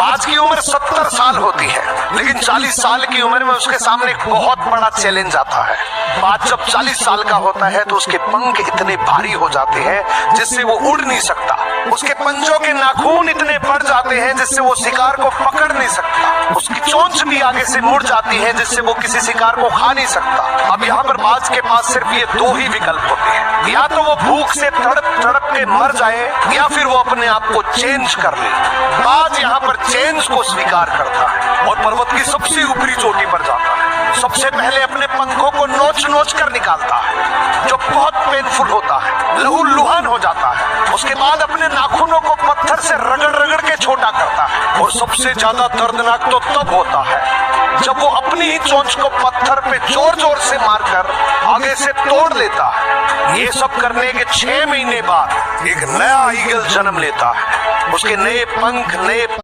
बाज की उम्र 70 साल होती है, लेकिन 40 साल की उम्र में उसके सामने एक बहुत बड़ा चैलेंज आता है। बाज जब 40 साल का होता है तो उसके पंख इतने भारी हो जाते हैं जिससे वो उड़ नहीं सकता। उसके पंजों के नाखून इतने बढ़ जाते हैं जिससे वो शिकार को पकड़ नहीं सकता। उसकी चोंच भी आगे से मुड़ जाती है जिससे वो किसी शिकार को खा नहीं सकता। अब यहाँ पर बाज के पास सिर्फ ये दो ही विकल्प होते हैं, या तो वो भूख से तड़प तड़प के मर जाए या फिर वो अपने आप को चेंज कर ले। बाज यहाँ पर चेंज को स्वीकार करता है और पर्वत की सबसे ऊपरी चोटी पर जाता है। सबसे पहले अपने पंखों को नोच नोच कर निकालता है, जो बहुत पेनफुल होता है, लहूलुहान हो जाता है। उसके बाद अपने नाखूनों को पत्थर से रगड़ रगड़ के छोटा करता है और सबसे ज्यादा दर्दनाक तो तब होता है जब वो अपनी ही चोंच को पत्थर पे जोर जोर से मारकर आगे से तोड़ लेता है। ये सब करने के 6 महीने बाद एक नया ईगल जन्म लेता है। उसके नए पंख, नए